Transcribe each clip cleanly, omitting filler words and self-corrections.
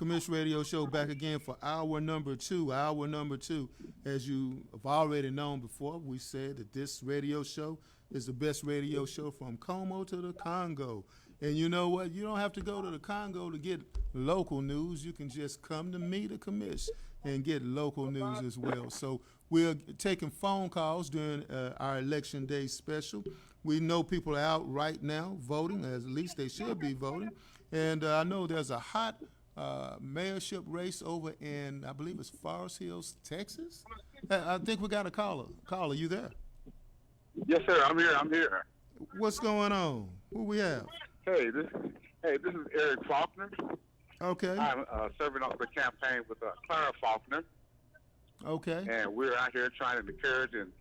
Commish Radio Show back again for hour number two. Hour number two. As you have already known before, we said that this radio show is the best radio show from Como to the Congo. And you know what? You don't have to go to the Congo to get local news. You can just come to me, the Commish, and get local news as well. So we're taking phone calls during our Election Day special. We know people are out right now voting, as at least they should be voting. And I know there's a hot mayorship race over in, I believe it's Forest Hills, Texas. I think we got a caller. Caller, you there? Yes, sir. I'm here. I'm here. What's going on? Who we have? Hey, this is Eric Faulkner. Okay. I'm serving on the campaign with Clara Faulkner. Okay. And we're out here trying to encourage and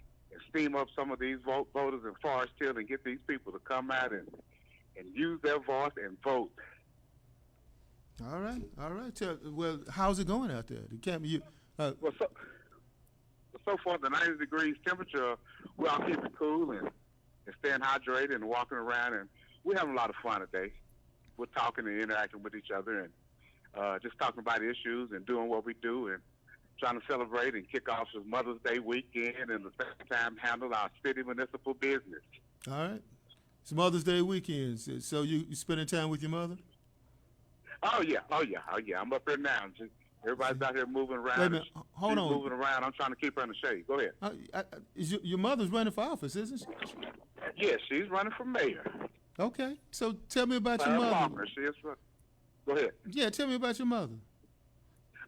steam up some of these voters in Forest Hill and get these people to come out and use their voice and vote. All right. All right. Well, how's it going out there? Well, so far, the 90 degrees temperature, we're all keeping cool and staying hydrated and walking around, and we're having a lot of fun today. We're talking and interacting with each other and just talking about issues and doing what we do and trying to celebrate and kick off this Mother's Day weekend and at the same time handle our city municipal business. All right. It's Mother's Day weekend. So you spending time with your mother? Oh, yeah. I'm up here now. Everybody's out here moving around. Wait a minute. Hold on. Moving around. I'm trying to keep her in the shade. Go ahead. Your mother's running for office, isn't she? Yes, she's running for mayor. Okay. So tell me about your mother. Faulkner. Go ahead. Yeah, tell me about your mother.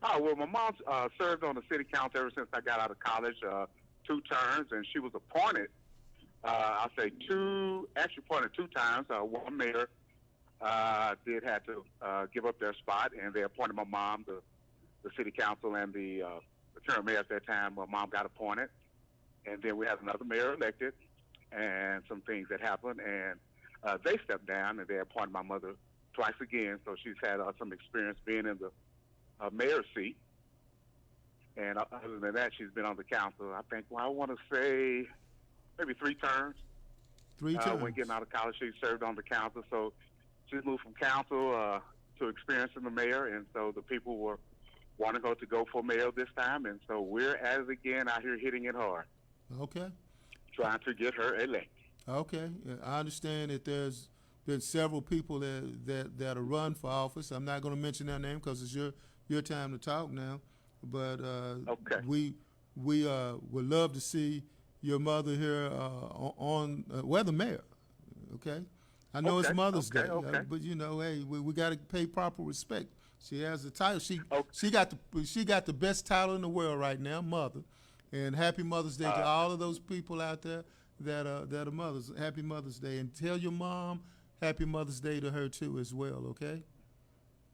Oh, well, my mom served on the city council ever since I got out of college, 2 terms, and she was appointed, appointed 2 times. One mayor did have to give up their spot, and they appointed my mom, the city council, and the current mayor at that time. My mom got appointed, and then we had another mayor elected, and some things that happened, and they stepped down, and they appointed my mother twice again, so she's had some experience being in the mayor's seat. And other than that, she's been on the council, I think, I want to say maybe 3 terms. 3 terms. When getting out of college, she served on the council, so she's moved from council to experiencing the mayor, and so the people were wanting her to go for mayor this time, and so we're at it again out here hitting it hard. Okay. Trying to get her elected. Okay. I understand that there's been several people that are run for office. I'm not going to mention their name because it's your time to talk now, but okay. we would love to see your mother here we're the mayor. Okay. I know it's Mother's Day, but you know, hey, we got to pay proper respect. She has the title. She got the best title in the world right now, mother. And happy Mother's Day to all of those people out there that are mothers. Happy Mother's Day, and tell your mom happy Mother's Day to her too as well. Okay.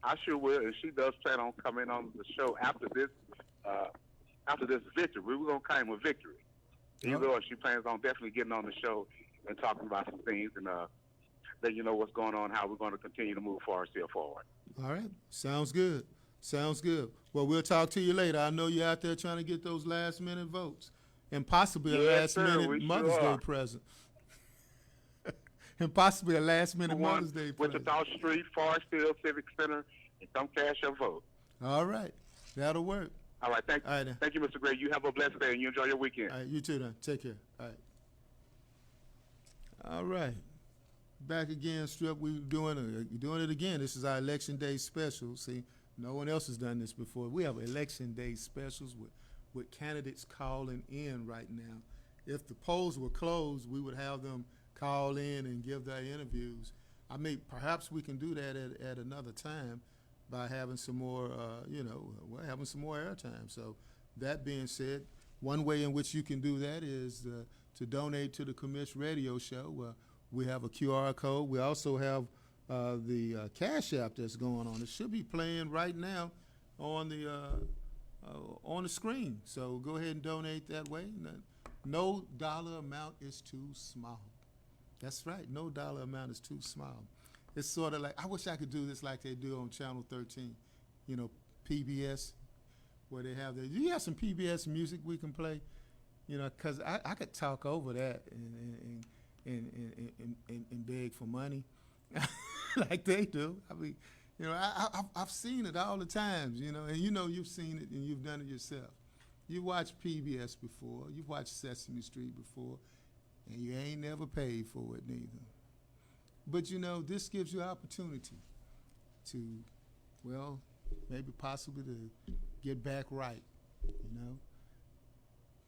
I sure will. And she does plan on coming on the show after this victory. We're gonna claim a victory. Either or, she plans on definitely getting on the show and talking about some things and let you know what's going on, how we're going to continue to move Forest Hill forward. All right. Sounds good. Sounds good. Well, we'll talk to you later. I know you're out there trying to get those last-minute votes and possibly a last-minute Mother's Day present. And possibly a last-minute Mother's Day present. Wichita Street, Forest Hill Civic Center, and come cast your vote. All right. That'll work. All right. Thank you, Mr. Gray. You have a blessed day, and you enjoy your weekend. All right. You too, then. Take care. All right. All right. Back again, Strip. We're doing it again. This is our Election Day special. See, no one else has done this before. We have Election Day specials with candidates calling in right now. If the polls were closed, we would have them call in and give their interviews. I mean, perhaps we can do that at another time by having some more, having some more airtime. So that being said, one way in which you can do that is to donate to the Commish Radio Show. We have a QR code. We also have the Cash App that's going on. It should be playing right now on the screen. So go ahead and donate that way. No dollar amount is too small. That's right. No dollar amount is too small. It's sort of like, I wish I could do this like they do on Channel 13, PBS, where they have do you have some PBS music we can play? Because I could talk over that and beg for money like they do. I mean, You know, I've seen it all the times, you know, and you know you've seen it and you've done it yourself. You watched PBS before, you've watched Sesame Street before, and you ain't never paid for it neither. But you know, this gives you opportunity to, well, maybe possibly to get back right, you know.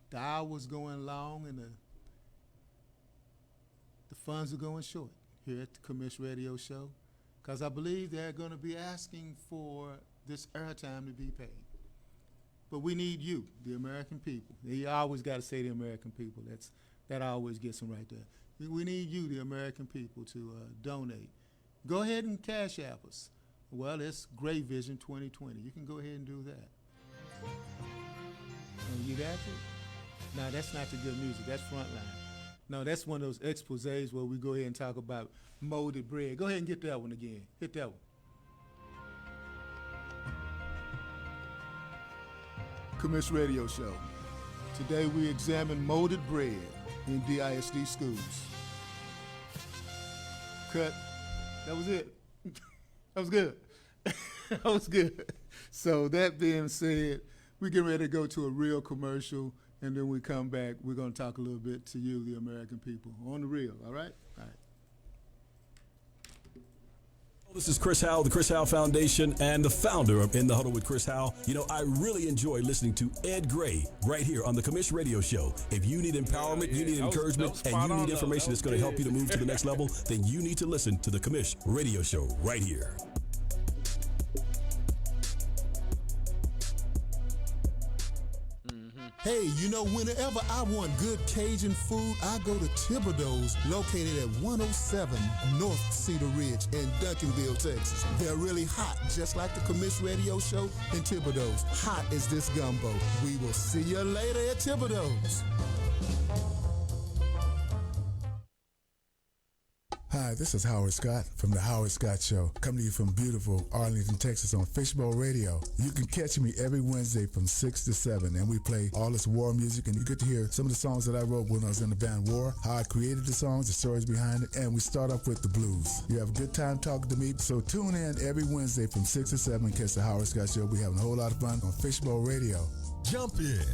The hour's going long and the funds are going short here at the Commish Radio Show, because I believe they're going to be asking for this airtime to be paid. But we need you, the American people. You always got to say the American people. That always gets them right there. We need you, the American people, to donate. Go ahead and cash app us. Well, it's Great Vision 2020. You can go ahead and do that. Oh, you got it? No, that's not the good music. That's Frontline. No, that's one of those exposés where we go ahead and talk about molded bread. Go ahead and get that one again. Hit that one. Commish Radio Show. Today we examine molded bread in DISD schools. Cut. That was it. That was good. That was good. So that being said, we get ready to go to a real commercial, and then we come back. We're going to talk a little bit to you, the American people, on the real. All right? All right. This is Chris Howell, the Chris Howell Foundation, and the founder of In the Huddle with Chris Howell. You know, I really enjoy listening to Ed Gray right here on the Commish Radio Show. If you need empowerment, you need encouragement, and you need information that's going to help you to move to the next level, then you need to listen to the Commish Radio Show right here. Hey, you know, whenever I want good Cajun food, I go to Thibodeau's, located at 107 North Cedar Ridge in Duncanville, Texas. They're really hot, just like the Commish Radio Show in Thibodeau's. Hot as this gumbo. We will see you later at Thibodeau's. Hi, this is Howard Scott from The Howard Scott Show, coming to you from beautiful Arlington, Texas on Fishbowl Radio. You can catch me every Wednesday from 6 to 7, and we play all this war music, and you get to hear some of the songs that I wrote when I was in the band War, how I created the songs, the stories behind it, and we start off with the blues. You have a good time talking to me, so tune in every Wednesday from 6 to 7 and catch The Howard Scott Show. We're having a whole lot of fun on Fishbowl Radio. Jump in.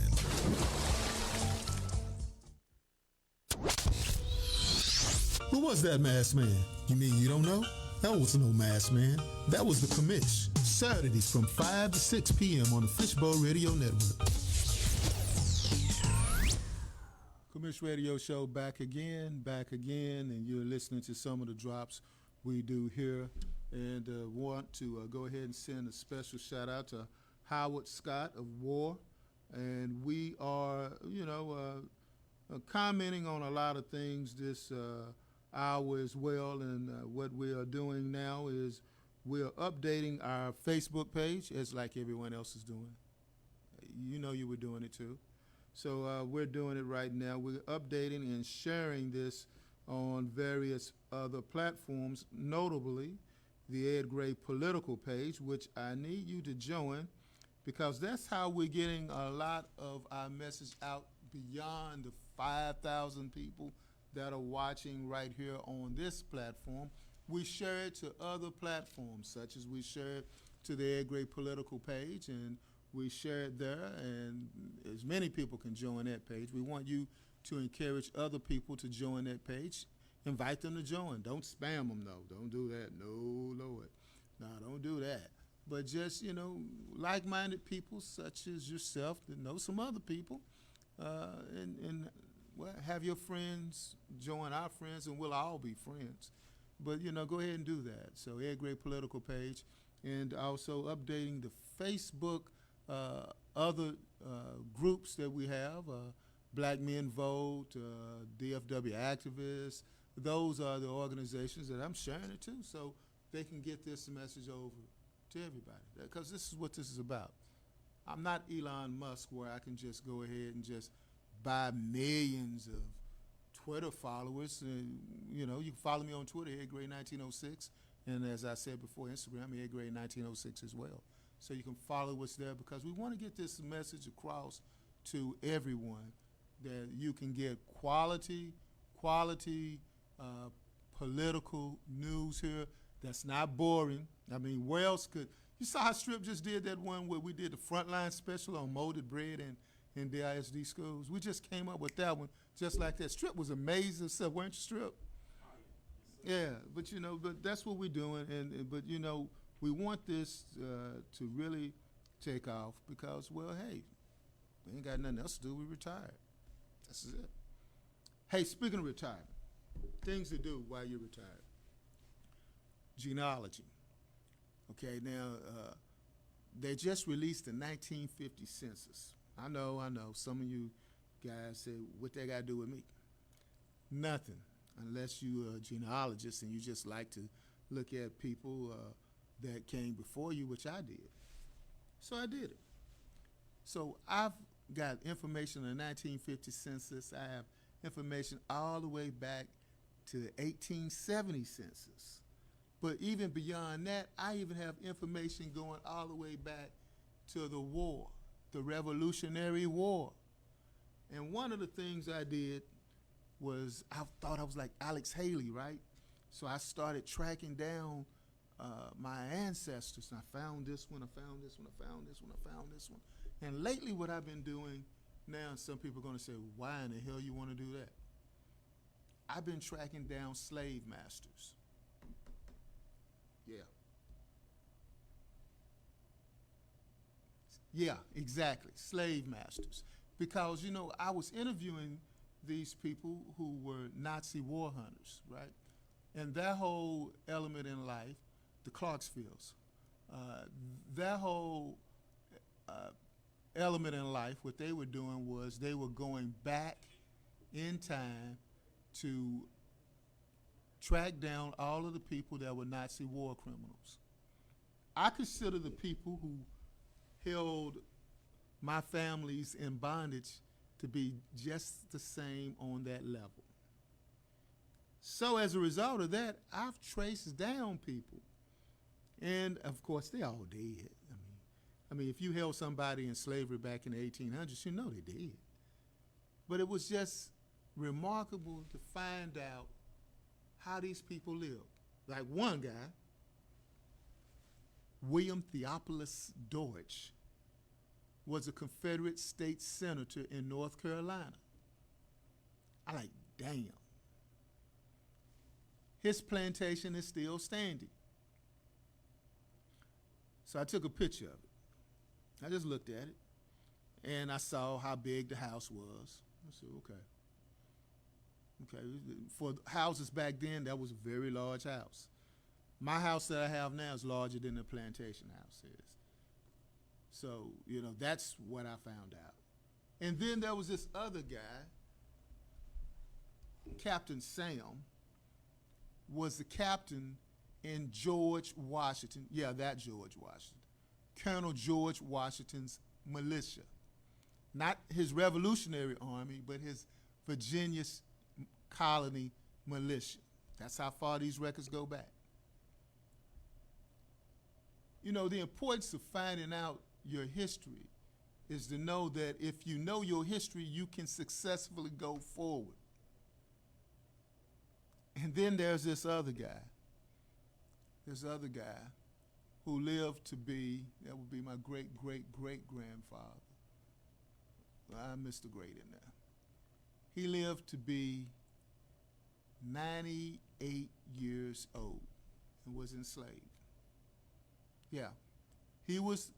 Who was that masked man? You mean you don't know? That was no masked man. That was the Commish. Saturdays from 5 to 6 p.m. on the Fishbowl Radio Network. Commish Radio Show back again, and you're listening to some of the drops we do here. And want to go ahead and send a special shout out to Howard Scott of War. And we are, commenting on a lot of things this hour as well, and what we are doing now is we're updating our Facebook page as like everyone else is doing. You know you were doing it too. So we're doing it right now. We're updating and sharing this on various other platforms, notably the Ed Gray political page, which I need you to join, because that's how we're getting a lot of our message out beyond the 5,000 people that are watching right here on this platform. We share it to other platforms, such as we share it to the Ed Gray political page, and we share it there, and as many people can join that page. We want you to encourage other people to join that page. Invite them to join. Don't spam them, though. Don't do that. No, Lord. No, don't do that. But just, like-minded people such as yourself that know some other people, and well, have your friends join our friends, and we'll all be friends. But, go ahead and do that. So Ed Gray political page, and also updating the Facebook other groups that we have, Black Men Vote, DFW Activists. Those are the organizations that I'm sharing it to, so they can get this message over to everybody, because this is what this is about. I'm not Elon Musk, where I can just go ahead and just buy millions of Twitter followers. You can follow me on Twitter, EdGray1906, and as I said before, Instagram, EdGray1906 as well. So you can follow us there, because we want to get this message across to everyone that you can get quality political news here that's not boring. I mean, where else could, you saw how Strip just did that one where we did the frontline special on molded bread in the ISD schools. We just came up with that one just like that. Strip was amazing stuff, weren't you, Strip? Yeah, but you know, but that's what we're doing, but you know, we want this to really take off because, well, hey, we ain't got nothing else to do. We retired. This is it. Hey, speaking of retirement, things to do while you're retired. Genealogy. Okay, now they just released the 1950 census. I know. Some of you guys say, what they got to do with me? Nothing, unless you're a genealogist and you just like to look at people that came before you, which I did. So I did it. So I've got information on the 1950 census. I have information all the way back to the 1870 census. But even beyond that, I even have information going all the way back to the war, the Revolutionary War. And one of the things I did was, I thought I was like Alex Haley, right? So I started tracking down my ancestors, and I found this one, I found this one, I found this one, I found this one. And lately what I've been doing, now some people are gonna say, why in the hell you wanna do that? I've been tracking down slave masters. Yeah, exactly, slave masters. Because, you know, I was interviewing these people who were Nazi war hunters, right? And their whole element in life, the Clarksvilles, their whole element in life, what they were doing was they were going back in time to track down all of the people that were Nazi war criminals. I consider the people who held my families in bondage to be just the same on that level. So as a result of that, I've traced down people. And of course, they all dead. I mean, if you held somebody in slavery back in the 1800s, you know they did. But it was just remarkable to find out how these people lived. Like one guy, William Theophilus Deutsch, was a Confederate state senator in North Carolina. I like, damn. His plantation is still standing. So I took a picture of it. I just looked at it, and I saw how big the house was. I said, okay. Okay, for houses back then, that was a very large house. My house that I have now is larger than the plantation house is. So, you know, that's what I found out. And then there was this other guy, Captain Sam, was the captain in George Washington, yeah, that George Washington, Colonel George Washington's militia. Not his Revolutionary Army, but his Virginia colony militia. That's how far these records go back. You know, the importance of finding out your history is to know that if you know your history, you can successfully go forward. And then there's this other guy who lived to be, that would be my great-great-great-grandfather. I missed the great in there. He lived to be 98 years old and was enslaved. Yeah, he was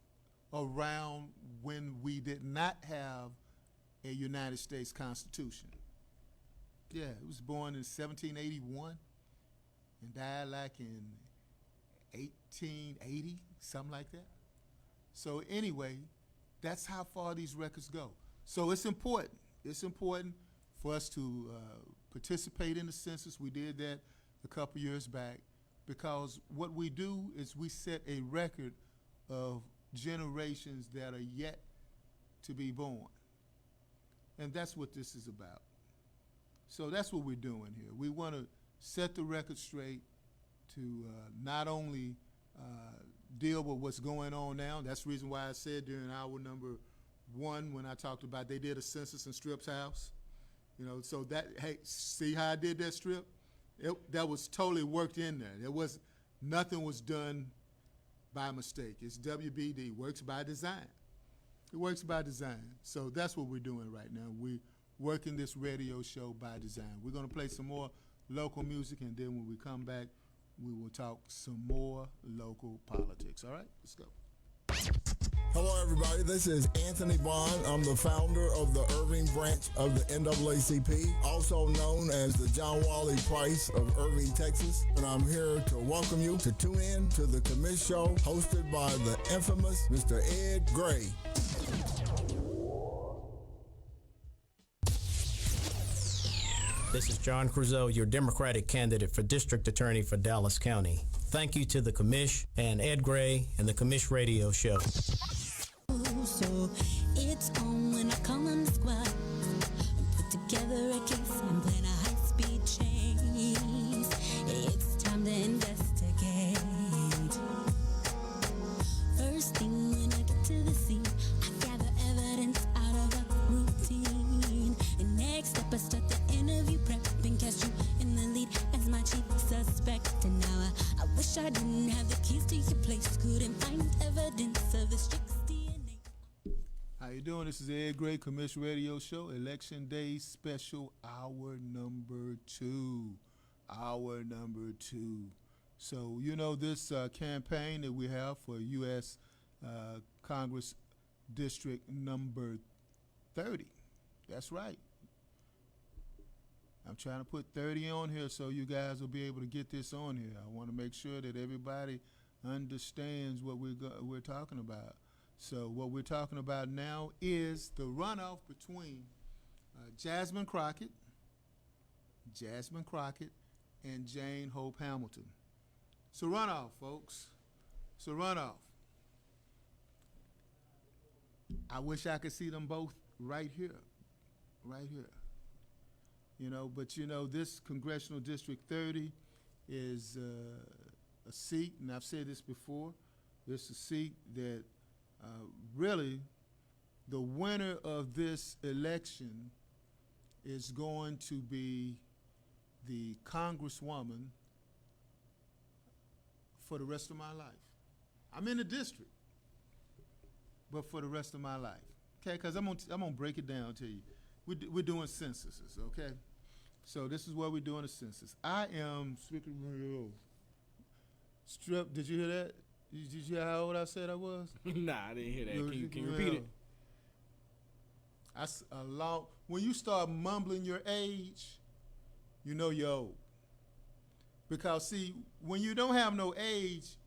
around when we did not have a United States Constitution. Yeah, he was born in 1781 and died like in 1880, something like that. So anyway, that's how far these records go. So it's important. It's important for us to participate in the census. We did that a couple years back because what we do is we set a record of generations that are yet to be born. And that's what this is about. So that's what we're doing here. We want to set the record straight to not only deal with what's going on now. That's the reason why I said during hour number 1 when I talked about they did a census in Strip's house. You know, so that, hey, see how I did that, Strip? That was totally worked in there. nothing was done by mistake. It's WBD, works by design. It works by design. So that's what we're doing right now. We're working this radio show by design. We're going to play some more local music, and then when we come back, we will talk some more local politics. All right, let's go. Hello, everybody. This is Anthony Bond. I'm the founder of the Irving branch of the NAACP, also known as the John Wally Price of Irving, Texas. And I'm here to welcome you to tune in to the Commish Show, hosted by the infamous Mr. Ed Gray. This is John Creuzot, your Democratic candidate for District Attorney for Dallas County. Thank you to the Commish and Ed Gray and the Commish Radio Show. So it's on when I call on the squad and put together a case and plan a high-speed chase. It's time to investigate. First thing when I get to the scene, I gather evidence out of a routine. And next up I start the interview prep and cast you in the lead as my chief suspect. And now I wish I didn't have the keys to your place. Couldn't find evidence of the strict DNA. How you doing? This is Ed Gray, Commish Radio Show, Election Day Special, hour number 2. Hour number 2. So, you know, this campaign that we have for U.S. Congress District number 30. That's right. I'm trying to put 30 on here so you guys will be able to get this on here. I want to make sure that everybody understands what we're talking about. So what we're talking about now is the runoff between Jasmine Crockett, and Jane Hope Hamilton. It's a runoff, folks. It's a runoff. I wish I could see them both right here. You know, but you know, this Congressional District 30 is a seat, and I've said this before, it's a seat that really the winner of this election is going to be the Congresswoman for the rest of my life. I'm in the district, but for the rest of my life, okay? Because I'm gonna break it down to you. We're doing censuses, okay? So this is what we're doing a census. I am strip. Did you hear that? Did you hear how old I said I was? Nah, I didn't hear that. Can you repeat it? When you start mumbling your age, you know you're old. Because see, when you don't have no age,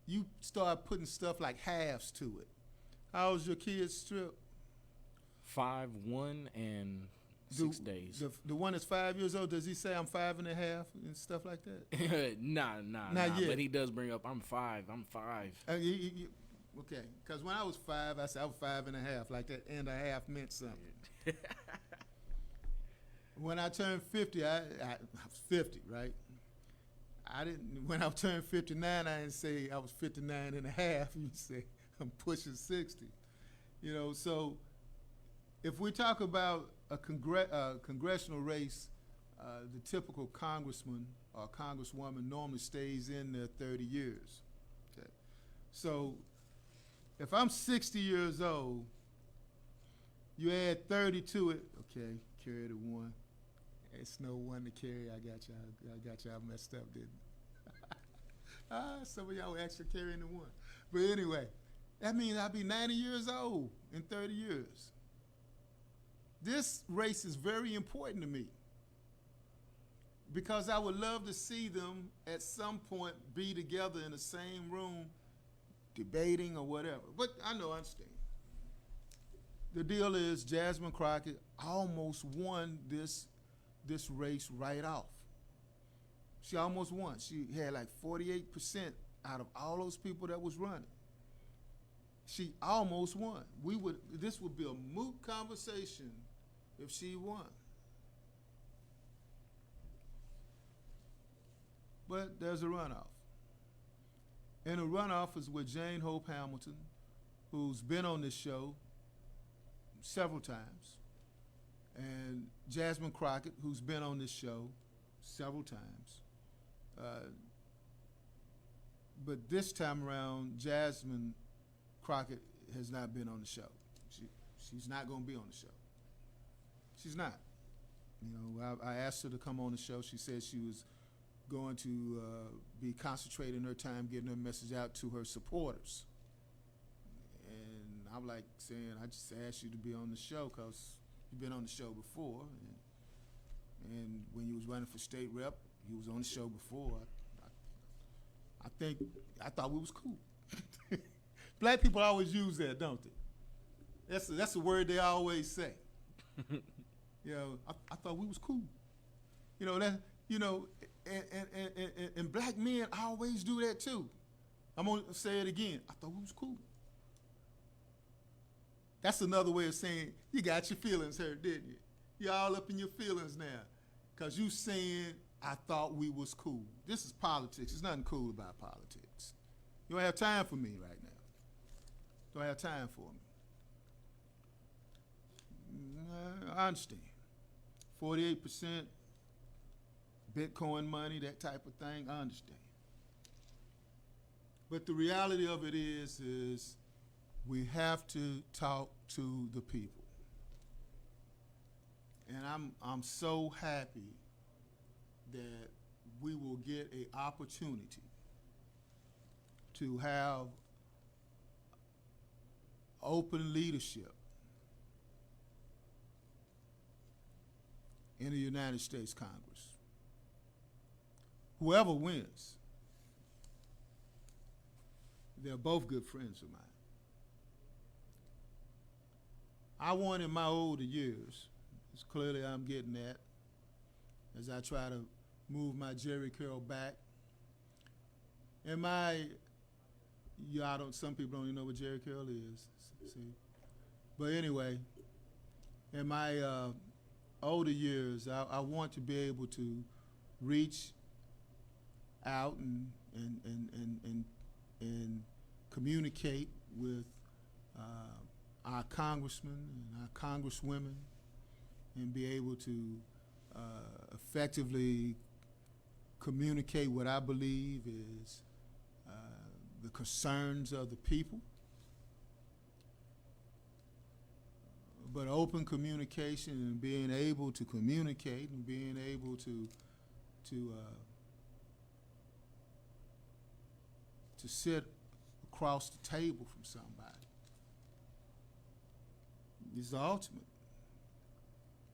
you start putting stuff like halves to it. How's your kid's strip? 5'1" and 6 days. The one that's 5 years old, does he say I'm 5.5 and stuff like that? Nah. Not yet. But he does bring up, I'm 5. Okay, because when I was 5, I said I was 5.5, like that and a half meant something. When I turned 50, I was 50, right? When I turned 59, I didn't say I was 59 and a half. You say I'm pushing 60. You know, so if we talk about a congressional race, the typical congressman or congresswoman normally stays in there 30 years. Okay. So if I'm 60 years old, you add 30 to it, okay, carry the 1. It's no 1 to carry. I got y'all messed up, didn't I? Some of y'all were actually carrying the 1. But anyway, that means I'll be 90 years old in 30 years. This race is very important to me because I would love to see them at some point be together in the same room debating or whatever. But I understand. The deal is Jasmine Crockett almost won this race right off. She almost won. She had like 48% out of all those people that was running. She almost won. This would be a moot conversation if she won. But there's a runoff. And the runoff is with Jane Hope Hamilton, who's been on this show several times, and Jasmine Crockett, who's been on this show several times. But this time around, Jasmine Crockett has not been on the show. She's not going to be on the show. She's not. You know, I asked her to come on the show. She said she was going to be concentrating her time getting her message out to her supporters. And I'm like saying, I just asked you to be on the show because you've been on the show before. And when you was running for state rep, you was on the show before. I thought we was cool. Black people always use that, don't they? That's a word they always say. You know, I thought we was cool. You know that. You know, and black men always do that too. I'm gonna say it again. I thought we was cool. That's another way of saying you got your feelings hurt, didn't you? You're all up in your feelings now, cause you saying I thought we was cool. This is politics. There's nothing cool about politics. You don't have time for me right now. Don't have time for me. I understand. 48% Bitcoin money, that type of thing, I understand. But the reality of it is we have to talk to the people. And I'm so happy that we will get an opportunity to have open leadership in the United States Congress. Whoever wins, they're both good friends of mine. I won in my older years. It's clearly I'm getting that as I try to move my Jerry curl back. And some people don't even know what Jerry curl is, see? But anyway, in my older years, I want to be able to reach out and communicate with our congressmen and our congresswomen and be able to effectively communicate what I believe is the concerns of the people. But open communication and being able to communicate and being able to sit across the table from somebody is the ultimate.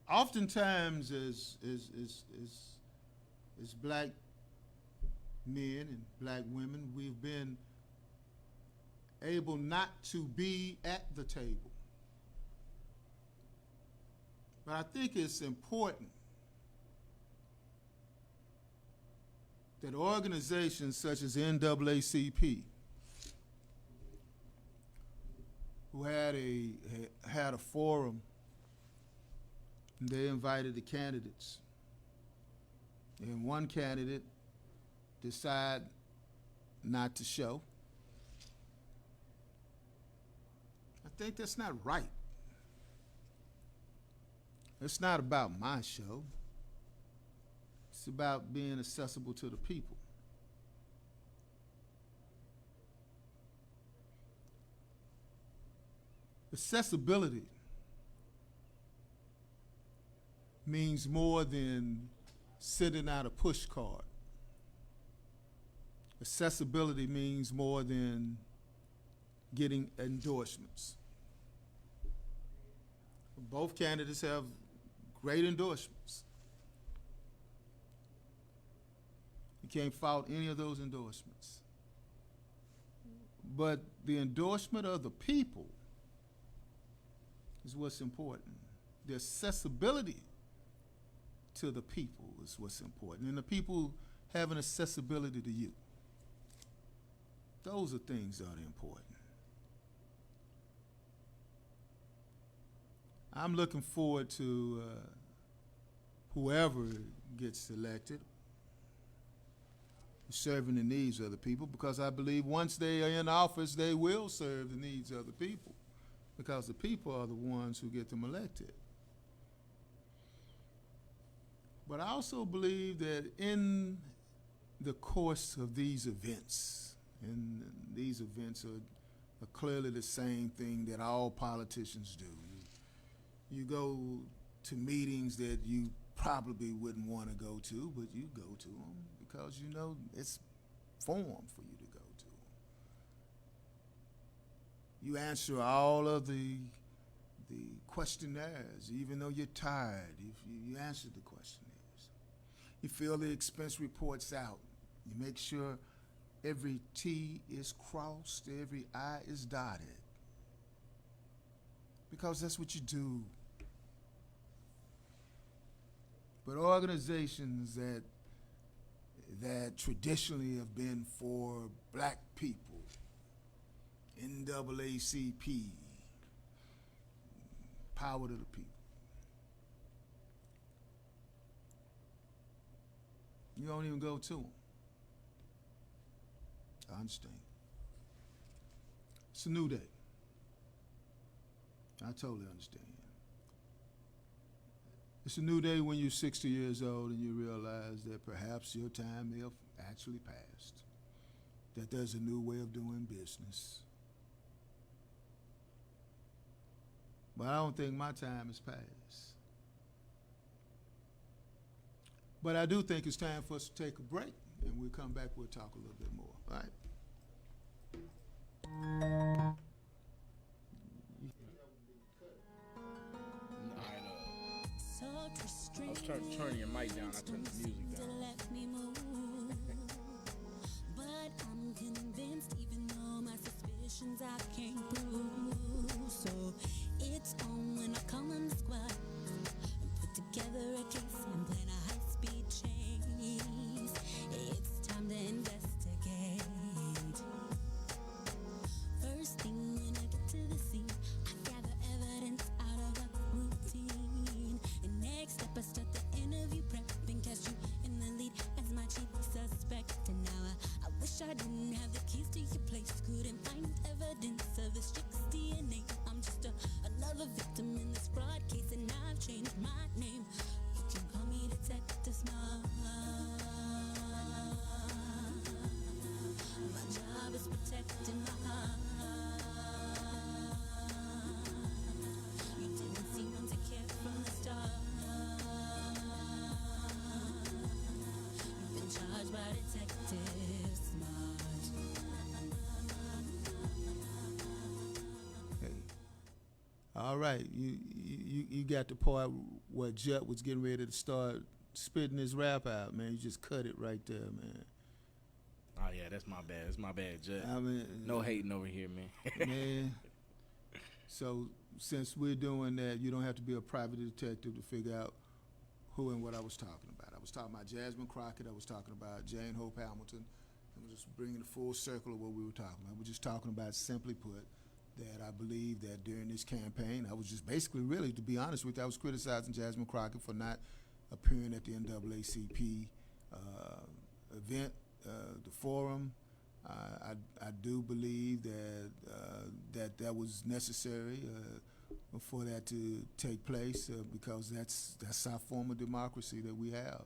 Oftentimes, as black men and black women, we've been able not to be at the table. But I think it's important that organizations such as NAACP, who had a forum, and they invited the candidates, and one candidate decided not to show. I think that's not right. It's not about my show. It's about being accessible to the people. Accessibility means more than sending out a push card. Accessibility means more than getting endorsements. Both candidates have great endorsements. You can't fault any of those endorsements. But the endorsement of the people is what's important. The accessibility to the people is what's important. And the people having accessibility to you. Those are things that are important. I'm looking forward to whoever gets elected serving the needs of the people, because I believe once they are in office, they will serve the needs of the people, because the people are the ones who get them elected. But I also believe that in the course of these events, And these events are clearly the same thing that all politicians do. You go to meetings that you probably wouldn't want to go to, but you go to them because you know it's form for you to go to. You answer all of the questionnaires, even though you're tired. If you answer the questionnaires. You fill the expense reports out. You make sure every T is crossed, every I is dotted. Because that's what you do. But organizations that traditionally have been for black people, NAACP, power to the people. You don't even go to them. I understand. It's a new day. I totally understand. It's a new day when you're 60 years old and you realize that perhaps your time may have actually passed, that there's a new way of doing business. But I don't think my time has passed. But I do think it's time for us to take a break, and we'll come back, we'll talk a little bit more, all right? I was turning your mic down. I turned the music down. But I'm convinced, even though my suspicions I can't prove. So it's on when I call on the squad and put together a case and plan a high-speed chase. It's time to investigate. First thing when I get to the scene, I gather evidence out of a routine. And next step, I start the interview prep and catch you in the lead as my chief suspect. And now I wish I didn't have the keys to your place. Couldn't find evidence of this chick's DNA. I'm just another victim in this fraud case, and I've changed my name. You can call me Detective Smart. My job is protecting my heart. You didn't seem to care from the start. You've been charged by Detective Smart. Hey. All right, you got the part where Jet was getting ready to start spitting his rap out, man. You just cut it right there, man. Oh yeah, that's my bad. It's my bad, Jet. I mean, No hating over here, man. man. So since we're doing that, you don't have to be a private detective to figure out who and what I was talking about. I was talking about Jasmine Crockett. I was talking about Jane Hope Hamilton. I'm just bringing the full circle of what we were talking about. We're just talking about, simply put, that I believe that during this campaign, I was just basically, really, to be honest with you, I was criticizing Jasmine Crockett for not appearing at the NAACP event, the forum. I do believe that that was necessary for that to take place because that's our form of democracy that we have.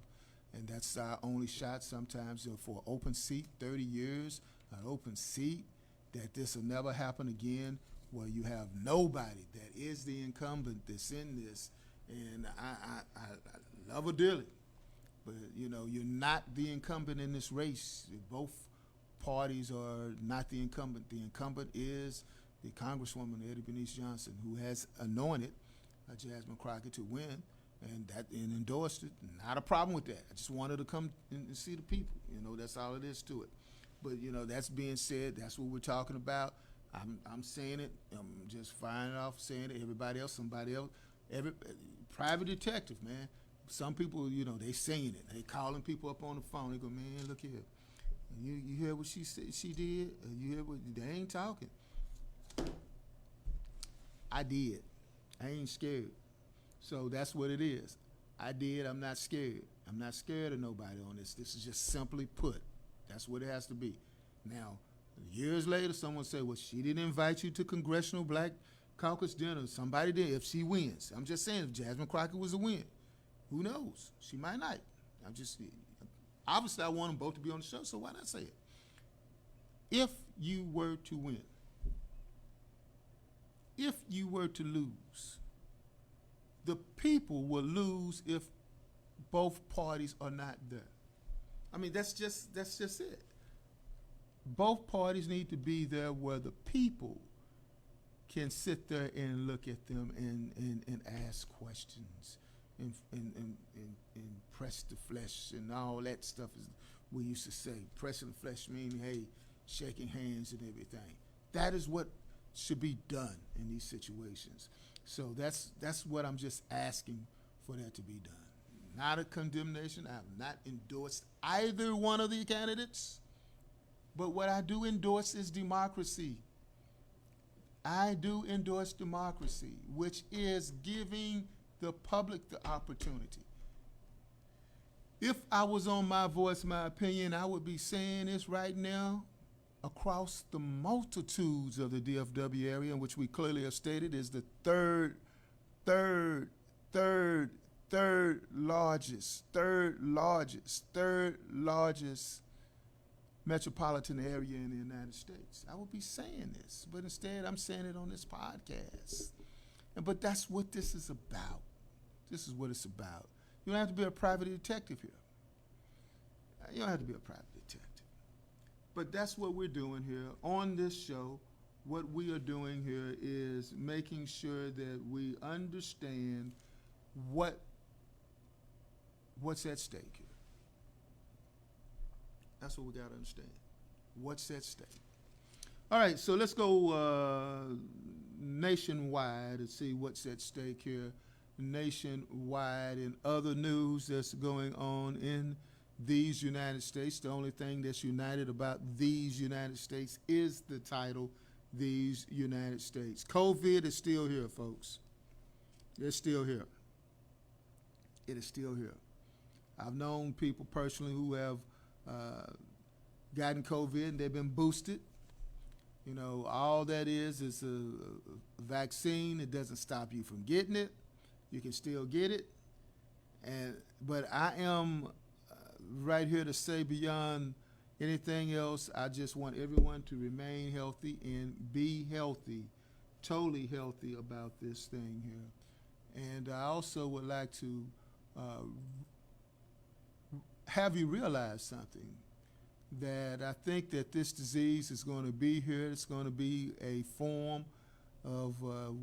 And that's our only shot sometimes for an open seat, 30 years, an open seat, that this will never happen again, where you have nobody that is the incumbent that's in this. And I love her dearly, but you know, you're not the incumbent in this race. Both parties are not the incumbent. The incumbent is the Congresswoman Eddie Bernice Johnson, who has anointed Jasmine Crockett to win, and endorsed it. Not a problem with that. I just wanted to come and see the people. You know, that's all it is to it. But you know, that's being said, that's what we're talking about. I'm saying it. I'm just firing it off, saying it. Everybody else, somebody else, private detective, man. Some people, you know, they saying it. They calling people up on the phone. They go, man, look here. You hear what she said? She did. You hear what? They ain't talking. I did. I ain't scared. So that's what it is. I did. I'm not scared. I'm not scared of nobody on this. This is just simply put. That's what it has to be. Now, years later, someone say, well, she didn't invite you to Congressional Black Caucus dinner. Somebody did, if she wins. I'm just saying, if Jasmine Crockett was a win, who knows? She might not. Obviously, I want them both to be on the show, so why not say it? if you were to win, if you were to lose, the people will lose if both parties are not there. I mean, that's just it. Both parties need to be there where the people can sit there and look at them and ask questions and press the flesh and all that stuff is we used to say. Pressing the flesh meaning, hey, shaking hands and everything. That is what should be done in these situations. So that's what I'm just asking for that to be done. Not a condemnation. I have not endorsed either one of the candidates. But what I do endorse is democracy. I do endorse democracy, which is giving the public the opportunity. If I was on My Voice, My Opinion, I would be saying this right now across the multitudes of the DFW area, in which we clearly have stated is the third largest metropolitan area in the United States. I would be saying this, but instead I'm saying it on this podcast. But that's what this is about. This is what it's about. You don't have to be a private detective here. You don't have to be a private detective. But that's what we're doing here on this show. What we are doing here is making sure that we understand what's at stake here. That's what we got to understand. What's at stake? All right, so let's go nationwide and see what's at stake here. Nationwide and other news that's going on in these United States. The only thing that's united about these United States is the title, These United States. COVID is still here, folks. It's still here. It is still here. I've known people personally who have gotten COVID and they've been boosted. You know, all that is a vaccine. It doesn't stop you from getting it. You can still get it. But I am right here to say beyond anything else, I just want everyone to remain healthy and be healthy, totally healthy about this thing here. And I also would like to have you realize something, that I think that this disease is going to be here. It's going to be a form of,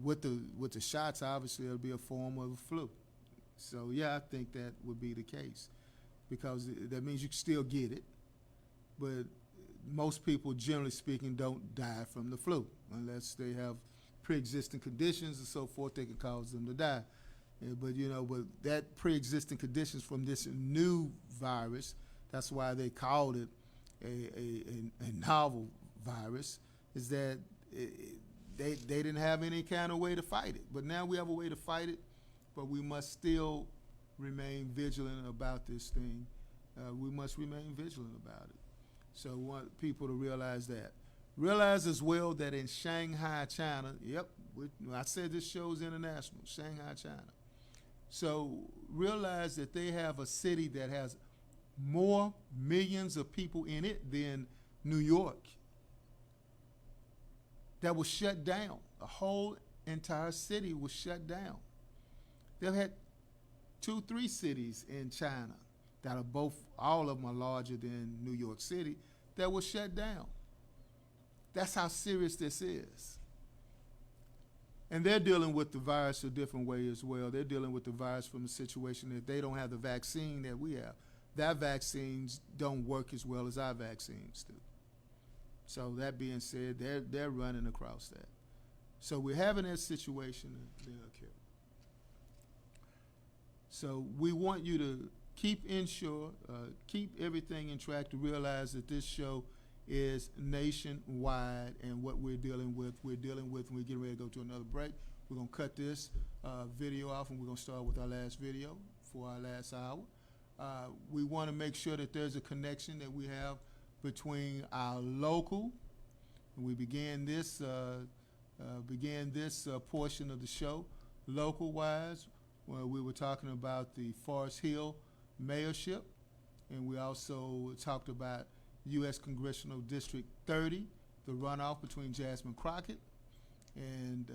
with the shots, obviously, it'll be a form of a flu. So, yeah, I think that would be the case, because that means you can still get it. But most people, generally speaking, don't die from the flu unless they have pre-existing conditions and so forth that can cause them to die. But that pre-existing conditions from this new virus, that's why they called it a novel virus, is that they didn't have any kind of way to fight it. But now we have a way to fight it, but we must still remain vigilant about this thing. We must remain vigilant about it. So I want people to realize that. Realize as well that in Shanghai, China, I said this show's international, Shanghai, China. So realize that they have a city that has more millions of people in it than New York. That was shut down. A whole entire city was shut down. They've had 2-3 cities in China that are all of them are larger than New York City, that was shut down. That's how serious this is. And they're dealing with the virus a different way as well. They're dealing with the virus from a situation that they don't have the vaccine that we have. Their vaccines don't work as well as our vaccines do. So that being said, they're running across that. So we're having that situation there, Kelly. So we want you to keep everything in track, to realize that this show is nationwide, and what we're dealing with when we get ready to go to another break. We're going to cut this video off, and we're going to start with our last video for our last hour. We want to make sure that there's a connection that we have between our local, and we began this portion of the show local-wise, where we were talking about the Forest Hill mayorship, and we also talked about U.S. Congressional District 30, the runoff between Jasmine Crockett and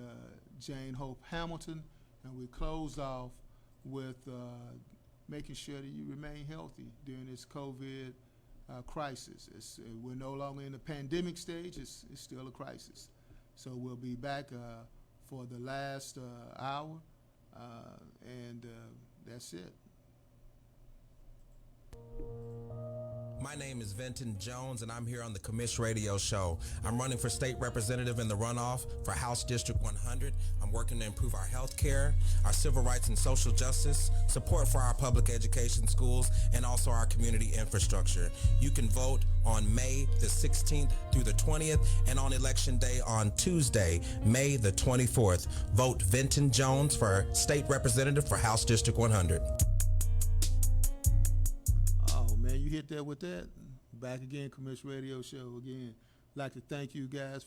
Jane Hope Hamilton. And we close off with making sure that you remain healthy during this COVID crisis. We're no longer in the pandemic stage, it's still a crisis. So we'll be back for the last hour, and that's it. My name is Venton Jones, and I'm here on the Commish Radio Show. I'm running for state representative in the runoff for House District 100. I'm working to improve our health care, our civil rights and social justice, support for our public education schools, and also our community infrastructure. You can vote on May the 16th through the 20th, and on Election Day on Tuesday, May the 24th. Vote Venton Jones for state representative for House District 100. Man, you hit that with that. Back again, Commish Radio Show again. I'd like to thank you guys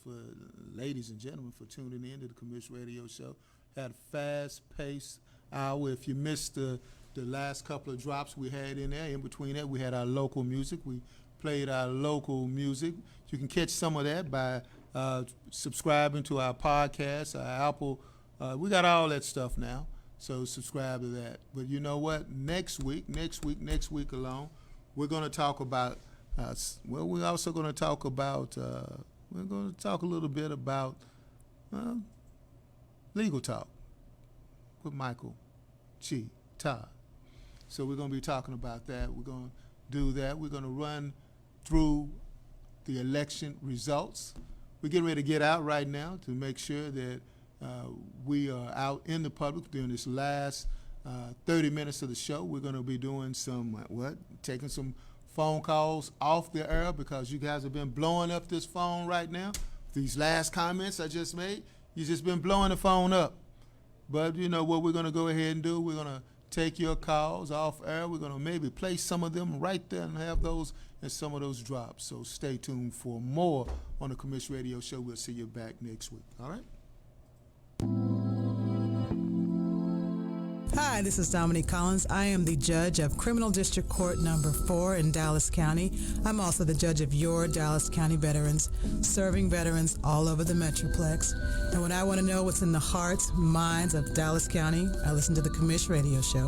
ladies and gentlemen, for tuning in to the Commish Radio Show. Had a fast-paced hour. If you missed the last couple of drops we had in there, in between that, we had our local music. We played our local music. You can catch some of that by subscribing to our podcast, our Apple. We got all that stuff now, so subscribe to that. But you know what? Next week alone, we're going to talk about, we're also going to talk about, we're going to talk a little bit about legal talk with Michael G. Todd. So we're going to be talking about that. We're going to do that. We're going to run through the election results. We're getting ready to get out right now to make sure that we are out in the public during this last 30 minutes of the show. We're going to be doing taking some phone calls off the air, because you guys have been blowing up this phone right now. These last comments I just made, you've just been blowing the phone up. But you know what we're going to go ahead and do? We're going to take your calls off air. We're going to maybe play some of them right there and have those and some of those drops. So stay tuned for more on the Commish Radio Show. We'll see you back next week. All right? Hi, this is Dominique Collins. I am the judge of Criminal District Court number 4 in Dallas County. I'm also the judge of your Dallas County veterans, serving veterans all over the Metroplex. And when I want to know what's in the hearts, minds of Dallas County, I listen to the Commish Radio Show.